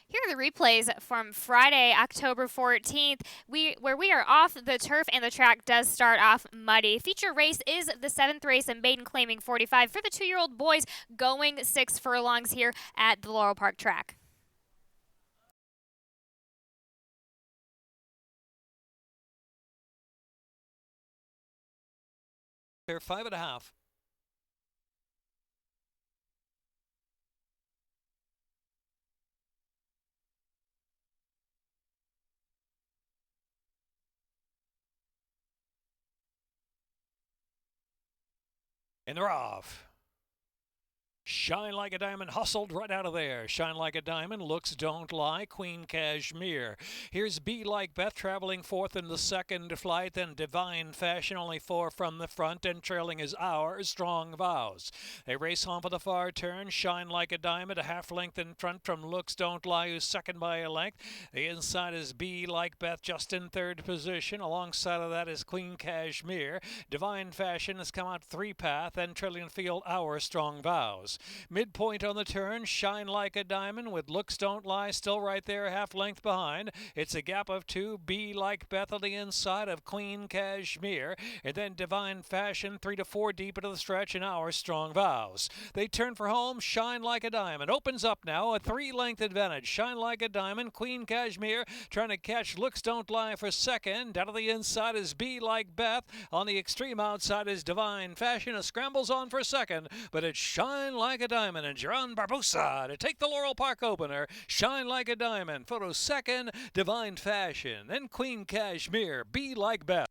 Here are the replays from Friday, October 14th, where we are off the turf and the track does start off muddy. Feature race is the 7th race and maiden claiming 45 for the 2-year-old boys going 6 furlongs here at the Laurel Park track. They're 5.5. And they're off. Shine Like a Diamond hustled right out of there. Shine Like a Diamond, Looks Don't Lie, Queen Cashmere. Here's Be Like Beth traveling fourth in the second flight, then Divine Fashion only 4 from the front, and trailing is Our Strong Vows. They race on for the far turn. Shine Like a Diamond, a half length in front from Looks Don't Lie, who's second by a length. The inside is Be Like Beth just in third position. Alongside of that is Queen Cashmere. Divine Fashion has come out 3-path, and trailing field Our Strong Vows. Midpoint on the turn, Shine Like a Diamond with Looks Don't Lie still right there, half length behind. It's a gap of 2. Be Like Beth on the inside of Queen Cashmere, and then Divine Fashion 3 to 4 deep into the stretch, and Our Strong Vows. They turn for home. Shine Like a Diamond opens up now, a 3-length advantage. Shine Like a Diamond, Queen Cashmere trying to catch Looks Don't Lie for second. Down to the inside is Be Like Beth. On the extreme outside is Divine Fashion. It scrambles on for second, but it's Shine Like a Diamond and Geron Barbosa to take the Laurel Park opener. Shine Like a Diamond, photo second, Divine Fashion, then Queen Cashmere, Be Like Beth.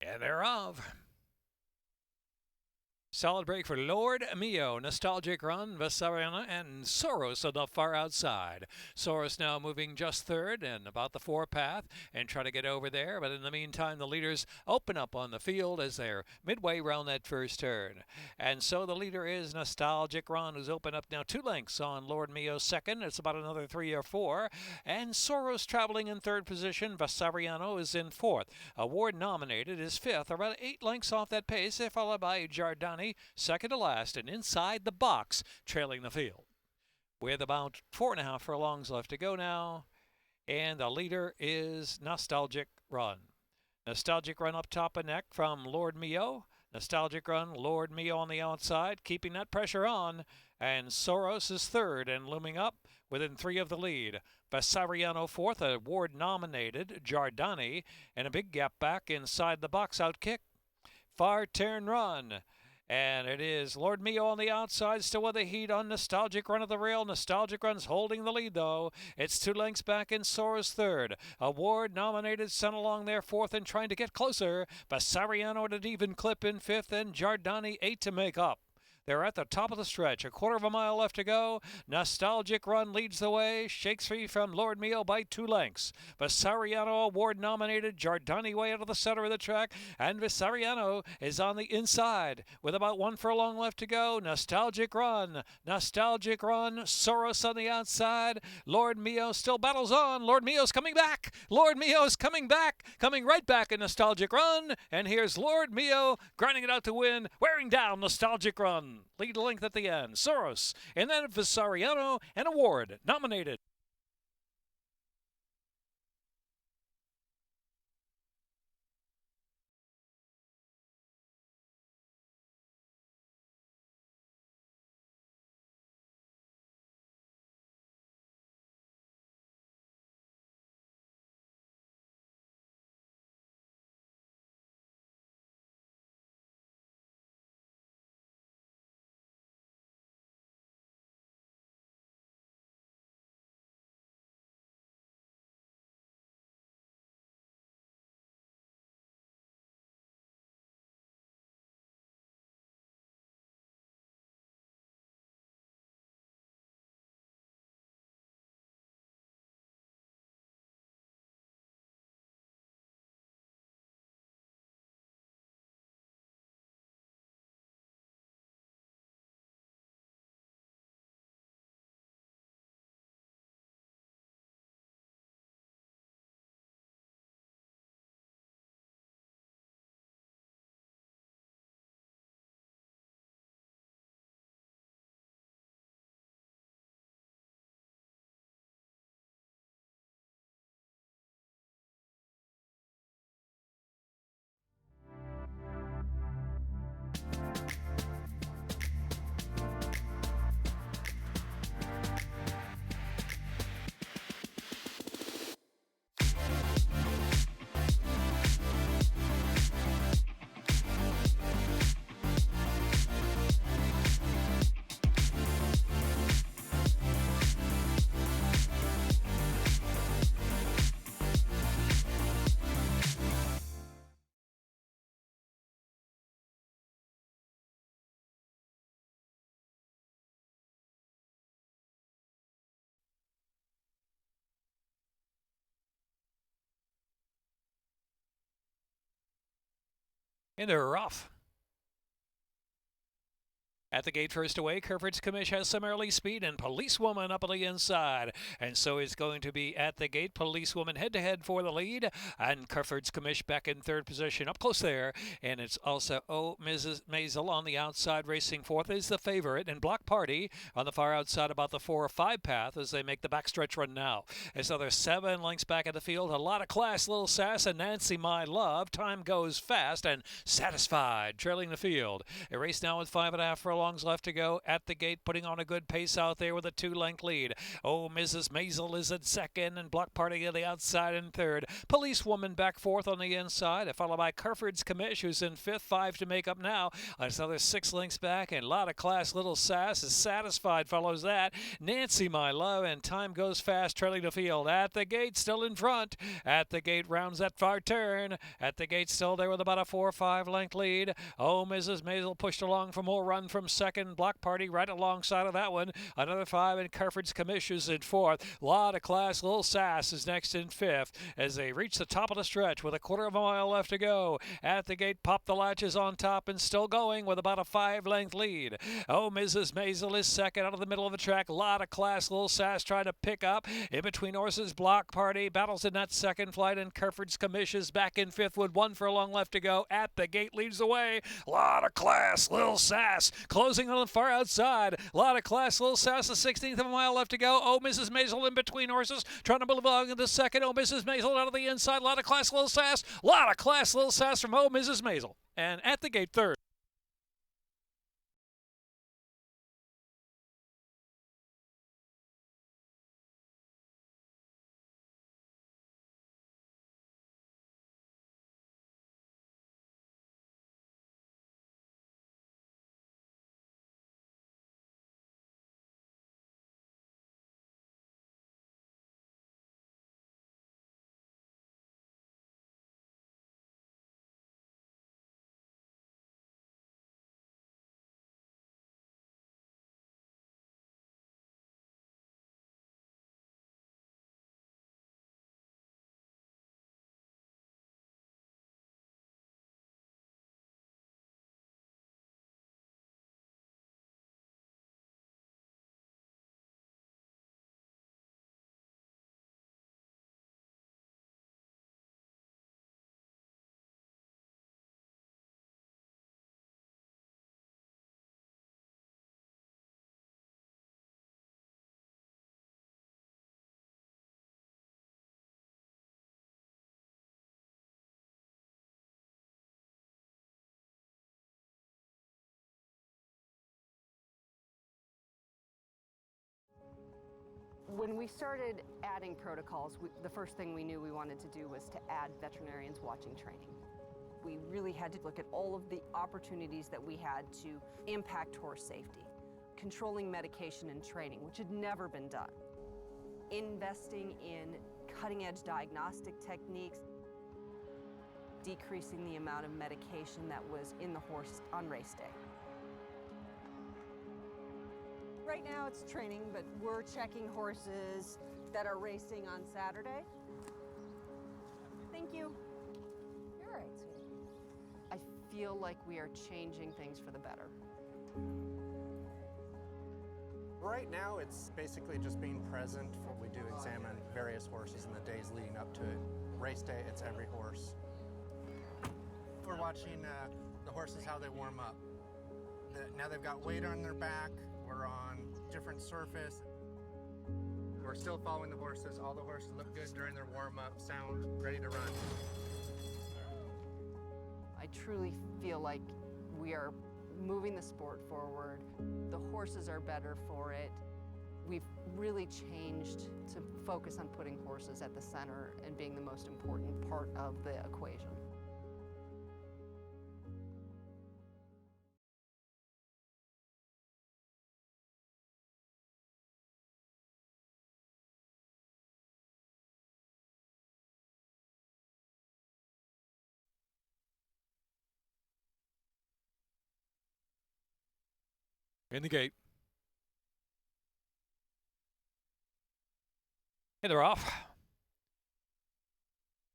And they're off. Solid break for Lord Mio. Nostalgic Run, Vasariana, and Soros on the far outside. Soros now moving just third and about the 4-path and try to get over there. But in the meantime, the leaders open up on the field as they're midway around that first turn. And so the leader is Nostalgic Run, who's opened up now 2 lengths on Lord Mio second. It's about another 3 or 4. And Soros traveling in third position. Vasariano is in fourth. Award nominated is fifth, around 8 lengths off that pace, followed by Giardani second to last, and inside the box trailing the field with about 4.5 furlongs left to go now. And the leader is Nostalgic Run. Nostalgic Run up top of neck from Lord Mio. Nostalgic Run, Lord Mio on the outside, keeping that pressure on. And Soros is third and looming up within 3 of the lead. Vasariano fourth, award nominated Giardani, and a big gap back inside the box out kick. Far turn run. And it is Lord Mio on the outside, still with the heat on Nostalgic Run at the rail. Nostalgic Run's holding the lead, though. It's 2 lengths back in Sora's third. Award nominated sent along there fourth and trying to get closer. Vasariano at an even clip in fifth, and Giardani 8 to make up. They're at the top of the stretch. A quarter of a mile left to go. Nostalgic Run leads the way. Shakes free from Lord Mio by 2 lengths. Vasariano award nominated. Giardani way out of the center of the track. And Vasariano is on the inside with about 1 furlong left to go. Nostalgic Run. Nostalgic Run. Soros on the outside. Lord Mio still battles on. Lord Mio's coming back. Lord Mio's coming back. Coming right back in Nostalgic Run. And here's Lord Mio grinding it out to win. Wearing down Nostalgic Run. Lead length at the end. Soros, and then Vasariano and Award nominated. And they're off. At the gate first away, Kerford's Commish has some early speed, and Policewoman up on the inside. And so it's going to be at the gate. Policewoman head-to-head for the lead, and Kerford's Commish back in third position, up close there. And it's also Mrs. Maisel on the outside, racing fourth is the favorite, and Block Party on the far outside about the 4 or 5 path as they make the backstretch run now. And so they're 7 lengths back at the field. A lot of class, Little Sass and Nancy My Love. Time goes fast and Satisfied trailing the field. A race now with 5.5 furlongs left to go at the gate, putting on a good pace out there with a 2-length lead. Mrs. Maisel is at second, and Block Party on the outside in third. Policewoman back fourth on the inside, followed by Kerford's Commish, who's in fifth, 5 to make up now. Another 6 lengths back, and a lot of class. Little Sass is Satisfied follows that. Nancy My Love, and Time Goes Fast trailing the field. At the gate, still in front. At the gate, rounds that far turn. At the gate, still there with about a 4 or 5 length lead. Mrs. Maisel pushed along for more run from second. Block Party right alongside of that one. Another 5, and Kerford's Commish is in fourth. A lot of class. Little Sass is next in fifth as they reach the top of the stretch with a quarter of a mile left to go. At the gate, Pop the Latches on top and still going with about a 5-length lead. Mrs. Maisel is second out of the middle of the track. A lot of class. Little Sass trying to pick up. In between horses, Block Party battles in that second flight, and Kerford's Commish is back in fifth with 1 furlong left to go. At the gate leads the way. A lot of class. Little Sass closing on the far outside. A lot of class. Little Sass, the 16th of a mile left to go. Mrs. Maisel in between horses, trying to move along in the second. Mrs. Maisel out of the inside. A lot of class. Little Sass. A lot of class. Little Sass from Mrs. Maisel. And at the gate third. we started adding protocols, the first thing we knew we wanted to do was to add veterinarians watching training. We really had to look at all of the opportunities that we had to impact horse safety. Controlling medication and training, which had never been done. Investing in cutting-edge diagnostic techniques. Decreasing the amount of medication that was in the horse on race day. Right now it's training, but we're checking horses that are racing on Saturday. Thank you. You're all right, sweetie. I feel like we are changing things for the better. Right now, it's basically just being present. We do examine various horses in the days leading up to it. Race day, it's every horse. We're watching the horses, how they warm up. Now they've got weight on their back. We're on different surface. We're still following the horses. All the horses look good during their warm-up, sound ready to run. I truly feel like we are moving the sport forward. The horses are better for it. We've really changed to focus on putting horses at the center and being the most important part of the equation. In the gate. And they're off.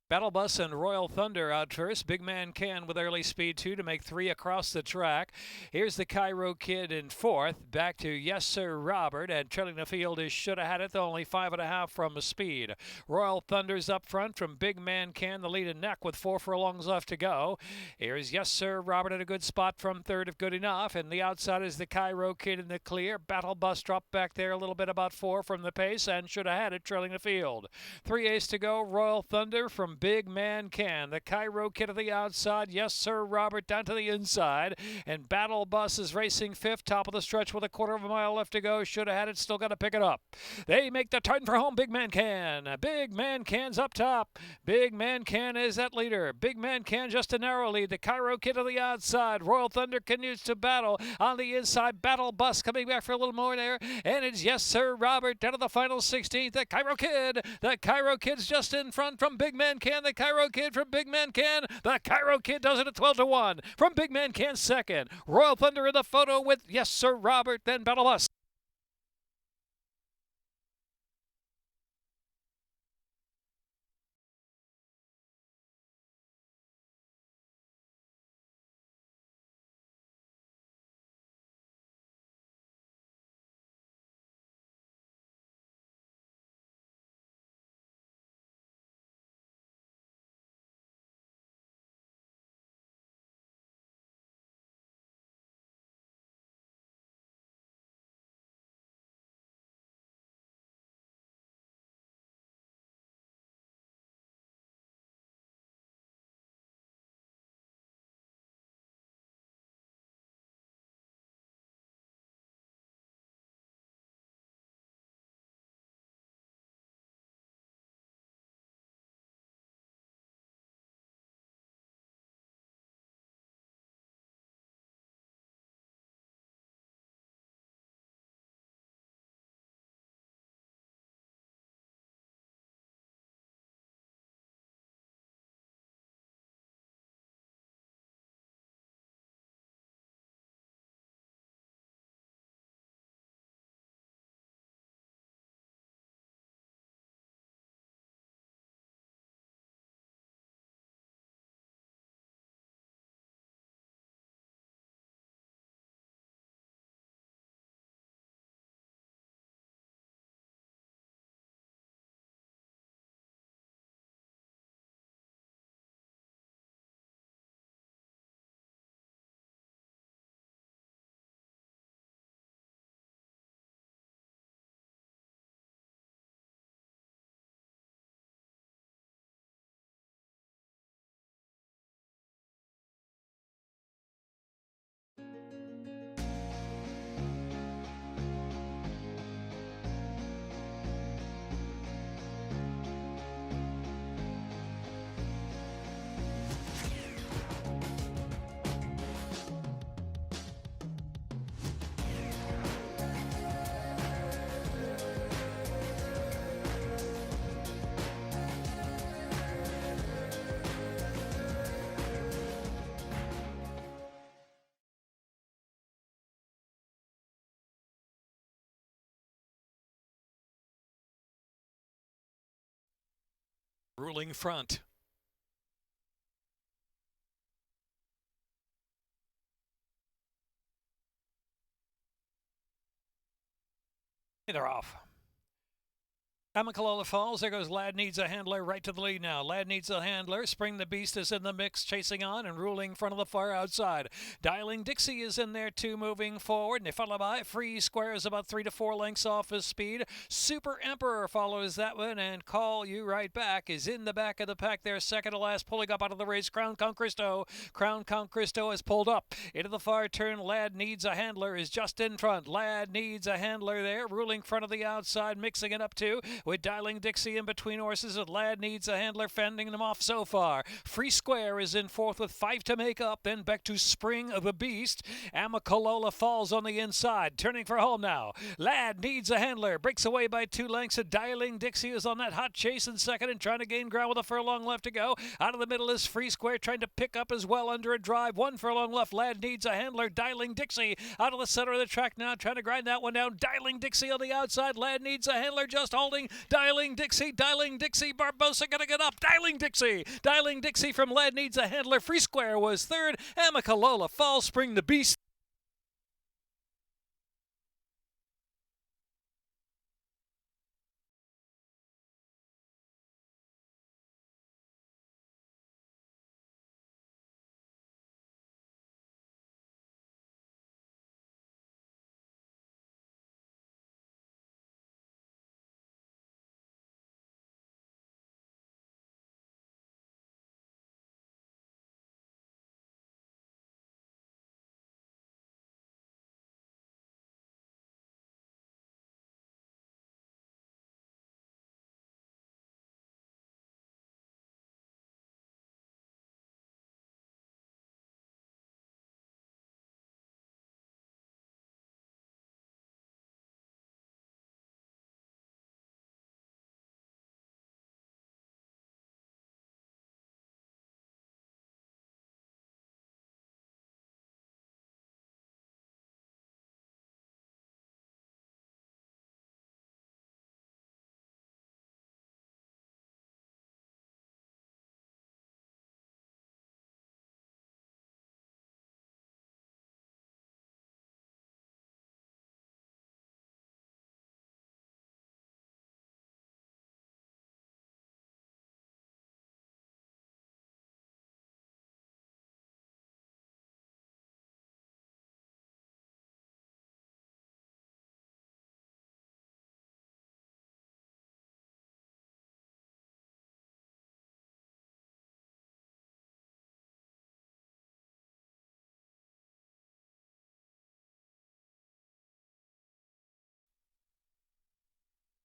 Battle Bus and Royal Thunder out first. Big Man Can with early speed 2 to make 3 across the track. Here's the Cairo Kid in 4th. Back to Yes Sir Robert, and trailing the field is Shoulda Had It, only 5.5 from speed. Royal Thunder's up front from Big Man Can, the lead and neck with 4 furlongs left to go. Here's Yes Sir Robert at a good spot from 3rd if good enough, and the outside is the Cairo Kid in the clear. Battle Bus dropped back there a little bit, about 4 from the pace, and Shoulda Had It trailing the field. 3/8 to go. Royal Thunder from Big Man Can. The Cairo Kid to the outside. Yes Sir Robert down to the inside. And Battle Bus is racing 5th. Top of the stretch with a 1/4 mile left to go. Shoulda Had It. Still got to pick it up. They make the turn for home. Big Man Can. Big Man Can's up top. Big Man Can is that leader. Big Man Can just a narrow lead. The Cairo Kid to the outside. Royal Thunder continues to battle on the inside. Battle Bus coming back for a little more there. And it's Yes Sir Robert down to the final 16th. The Cairo Kid. The Cairo Kid's just in front from Big Man Can. The Cairo Kid from Big Man Can. The Cairo Kid does it at 12-1 from Big Man Can second. Royal Thunder in the photo with Yes Sir Robert, then Battle Bus. Ruling front. They're off. Amicalola Falls, there goes Lad Needs a Handler right to the lead now. Lad Needs a Handler. Spring the Beast is in the mix, chasing on and ruling front of the far outside. Dialing Dixie is in there too, moving forward. And they follow by. Free Square is about 3 to 4 lengths off his speed. Super Emperor follows that one, and Call You Right Back is in the back of the pack there, second to last, pulling up out of the race. Crown Count Christo. Crown Count Christo has pulled up into the far turn. Lad Needs a Handler is just in front. Lad Needs a Handler there, ruling front of the outside, mixing it up too, with Dialing Dixie in between horses. With Lad Needs a Handler fending them off so far. Free Square is in fourth with 5 to make up. Then back to Spring of the Beast. Amicalola Falls on the inside, turning for home now. Lad Needs a Handler breaks away by 2 lengths. Dialing Dixie is on that hot chase in second and trying to gain ground with a furlong left to go. Out of the middle is Free Square trying to pick up as well under a drive. 1 furlong left. Lad Needs a Handler. Dialing Dixie out of the center of the track now, trying to grind that one down. Dialing Dixie on the outside. Lad Needs a Handler just holding. Dialing Dixie. Barbosa gonna get up. Dialing Dixie from Lad Needs a Handler. Free Square was third. Amicalola Falls, Spring the Beast.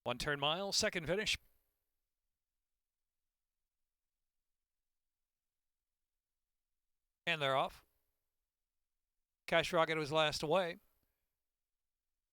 One turn mile, second finish. And they're off. Cash Rocket was last away.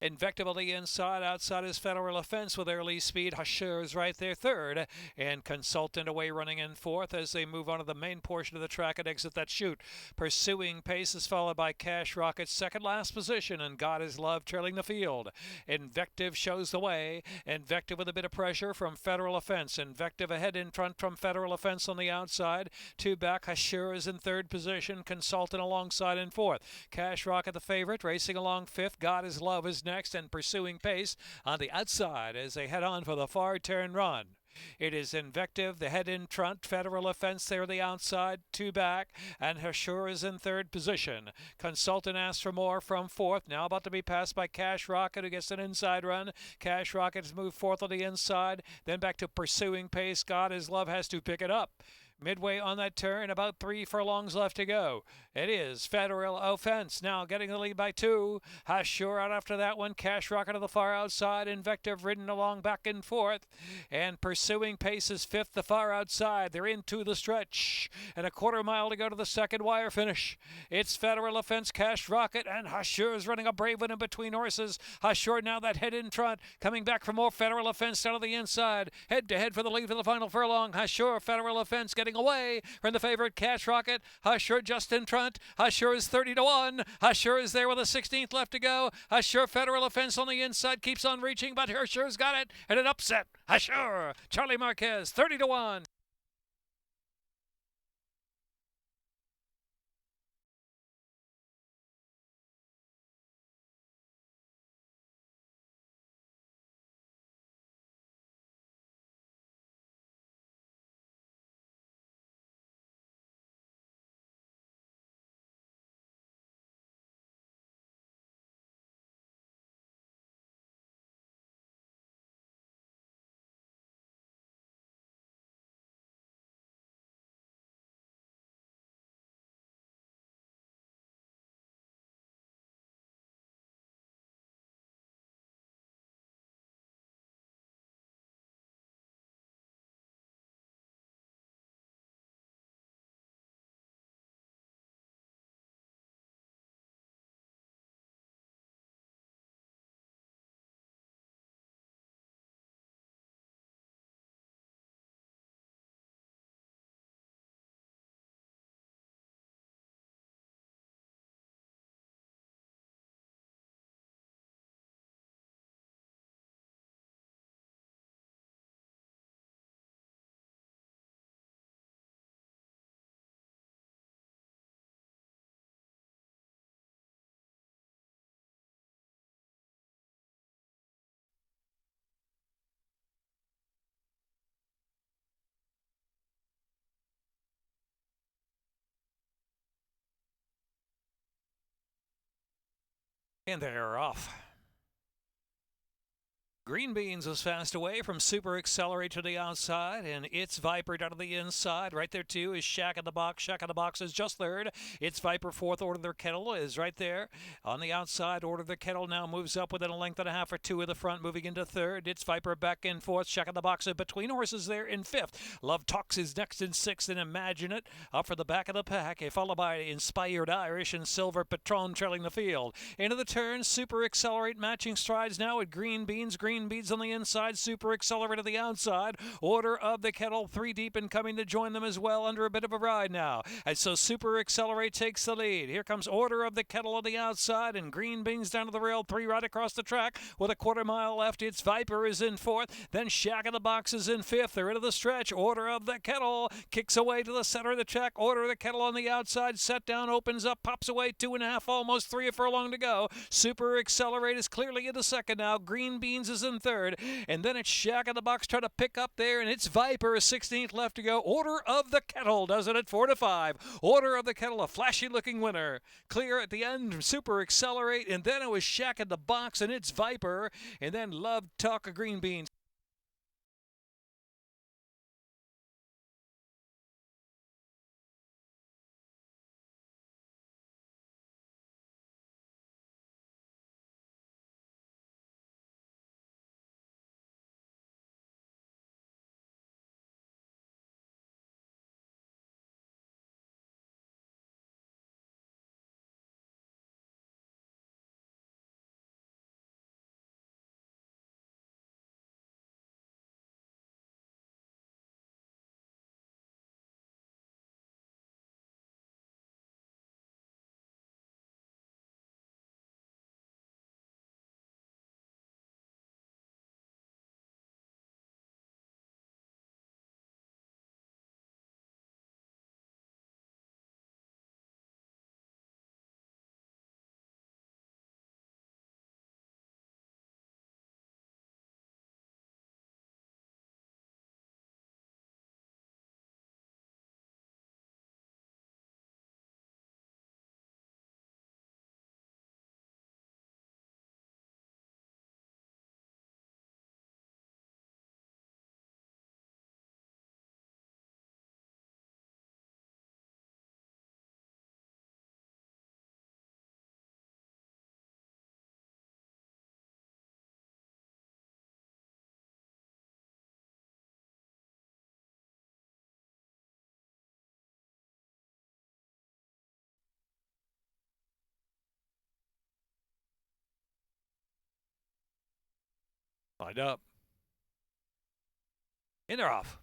Invective on the inside, outside is Federal Offense with early speed. Husher is right there third, and Consultant away running in fourth as they move on to the main portion of the track and exit that chute. Pursuing Pace is followed by Cash Rocket, second last position, and God is Love trailing the field. Invective shows the way. Invective with a bit of pressure from Federal Offense. Invective ahead in front from Federal Offense on the outside. 2 back, Husher is in third position. Consultant alongside in fourth. Cash Rocket the favorite, racing along fifth. God is Love is next, and Pursuing Pace on the outside as they head on for the far turn run. It is Invective, the head in front, Federal Offense there the outside, 2 back, and Hashur is in third position. Consultant asks for more from fourth, now about to be passed by Cash Rocket, who gets an inside run. Cash Rocket has moved fourth on the inside, then back to Pursuing Pace. God is Love has to pick it up. Midway on that turn, about 3 furlongs left to go. It is Federal Offense now getting the lead by 2. Hashur out after that one. Cash Rocket to the far outside. Invective ridden along back and forth. And Pursuing Pace is fifth, the far outside. They're into the stretch. And a quarter mile to go to the second wire finish. It's Federal Offense, Cash Rocket, and Hashur is running a brave one in between horses. Hashur now that head in front. Coming back for more Federal Offense down to the inside. Head to head for the lead for the final furlong. Hashur, Federal Offense getting away from the favorite Cash Rocket. Hashur just in front. Hashur is 30 to 1. Hashur is there with a 16th left to go. Hashur, Federal Offense on the inside, keeps on reaching, but Hashur's got it, and an upset. Hashur, Charlie Marquez, 30 to 1. And they're off. Green Beans was fast away from Super Accelerate to the outside, and it's Viper down to the inside. Right there, too, is Shack in the Box. Shack in the Box is just third. It's Viper fourth. Order Their Kettle is right there. On the outside, Order Their Kettle now moves up within a length and a half or two of the front, moving into third. It's Viper back in fourth. Shack in the Box in between horses there in fifth. Love Talks is next in sixth, and Imagine It up for the back of the pack, followed by Inspired Irish and Silver Patron trailing the field. Into the turn, Super Accelerate matching strides now with Green Beans. Green Beans on the inside, Super Accelerate on the outside. Order of the Kettle, three deep and coming to join them as well under a bit of a ride now. And so Super Accelerate takes the lead. Here comes Order of the Kettle on the outside, and Green Beans down to the rail, three right across the track with a quarter mile left. It's Viper is in fourth, then Shack in the Box is in fifth. They're into the stretch. Order of the Kettle kicks away to the center of the track. Order of the Kettle on the outside, set down, opens up, pops away, 2.5, almost 3 furlong to go. Super Accelerate is clearly in the second now. Green Beans is in third, and then it's Shack in the Box trying to pick up there, and it's Viper, 16th left to go. Order of the Kettle does it at 4-5. Order of the Kettle, a flashy looking winner. Clear at the end, Super Accelerate, and then it was Shack in the Box, and it's Viper, and then Love Talk of Green Beans. Lined up. And they're off.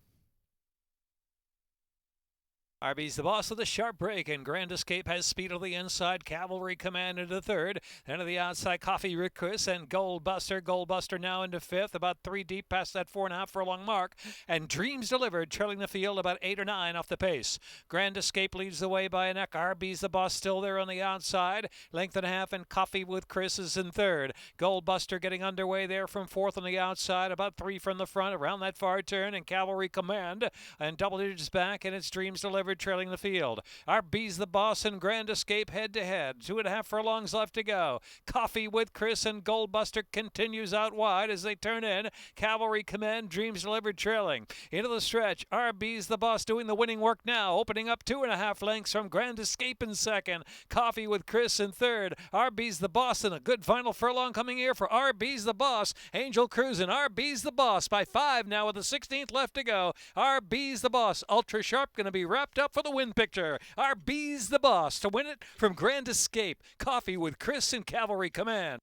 RB's the Boss with a sharp break, and Grand Escape has speed on the inside. Cavalry Command into third. Then to the outside, Coffee Rick Chris and Gold Buster. Gold Buster now into fifth, about 3 deep past that 4.5 furlong mark. And Dreams Delivered trailing the field about 8 or 9 off the pace. Grand Escape leads the way by a neck. RB's the Boss still there on the outside. Length and a half, and Coffee with Chris is in third. Gold Buster getting underway there from fourth on the outside, about 3 from the front around that far turn. And Cavalry Command and double digits back, and it's Dreams Delivered trailing the field. RB's the Boss and Grand Escape head to head. 2.5 furlongs left to go. Coffee with Chris and Goldbuster continues out wide as they turn in. Cavalry Command, Dreams Delivered trailing. Into the stretch, RB's the Boss doing the winning work now, opening up 2.5 lengths from Grand Escape in second. Coffee with Chris in third. RB's the Boss, and a good final furlong coming here for RB's the Boss. Angel Cruising, RB's the Boss by 5 now with the 16th left to go. RB's the Boss, ultra sharp, going to be wrapped up for the win picture. RB's the Boss to win it from Grand Escape. Coffee with Chris and Cavalry Command.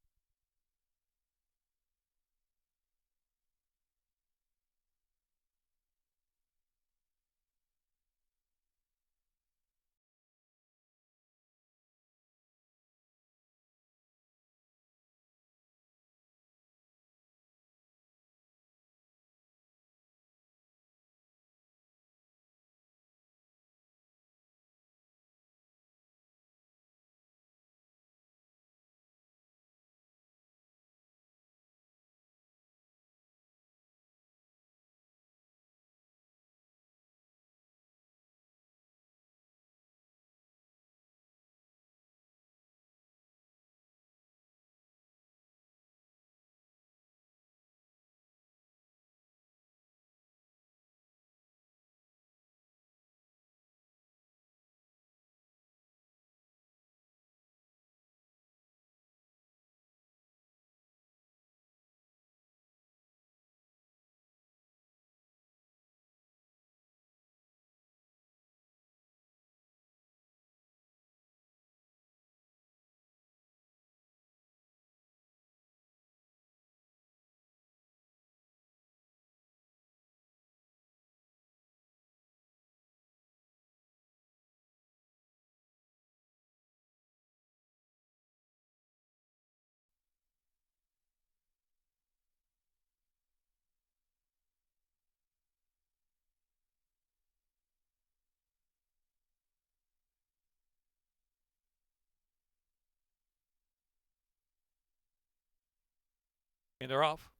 And they're off.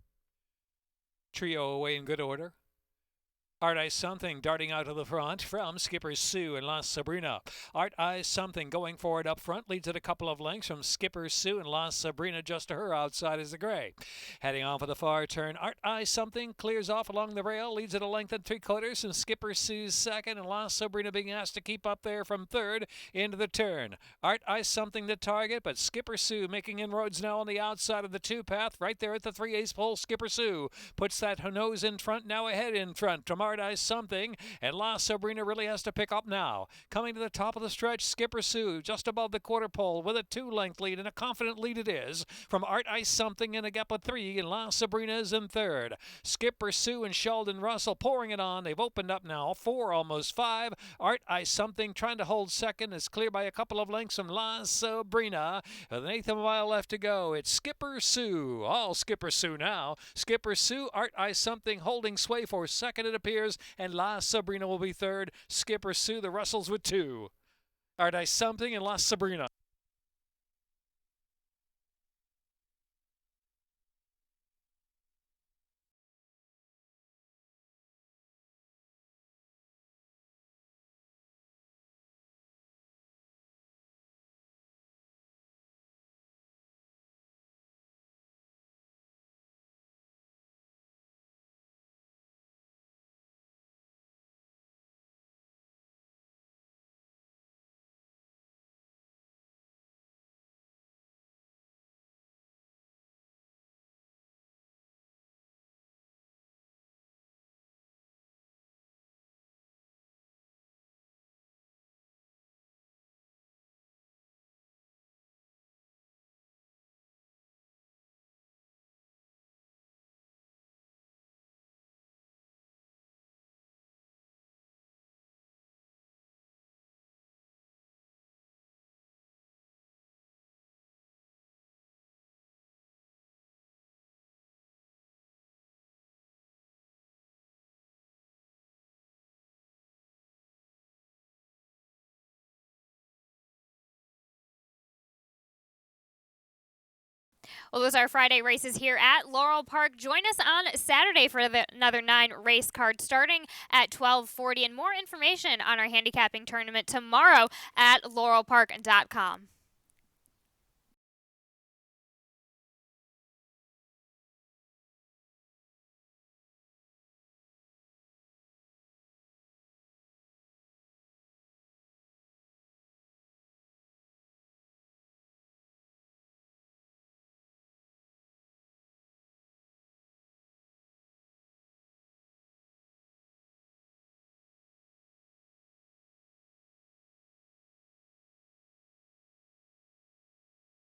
Trio away in good order. Art Eyes Something darting out to the front from Skipper Sue and La Sabrina. Art Eyes Something going forward up front, leads it a couple of lengths from Skipper Sue and La Sabrina. Just to her outside is the gray. Heading on for the far turn, Art Eyes Something clears off along the rail, leads it a length and 3/4 from Skipper Sue's second, and La Sabrina being asked to keep up there from third into the turn. Art Eyes Something the target, but Skipper Sue making inroads now on the outside of the 2-path, right there at the 3/8 pole. Skipper Sue puts that nose in front, now ahead in front from Art Eyes Something, and La Sabrina really has to pick up now. Coming to the top of the stretch, Skipper Sue just above the quarter pole with a 2-length lead, and a confident lead it is from Art Eyes Something in a gap of 3, and La Sabrina is in third. Skipper Sue and Sheldon Russell pouring it on. They've opened up now 4, almost 5. Art Eyes Something trying to hold second, is clear by a couple of lengths from La Sabrina. With an eighth of a mile left to go, it's Skipper Sue. All Skipper Sue now. Skipper Sue, Art Eyes Something holding sway for second, it appears, and La Sabrina will be third. Skipper Sue, the Russells with 2. Art Eyes Something and La Sabrina. Well, those are Friday races here at Laurel Park. Join us on Saturday for another 9 race card starting at 12:40, and more information on our handicapping tournament tomorrow at laurelpark.com.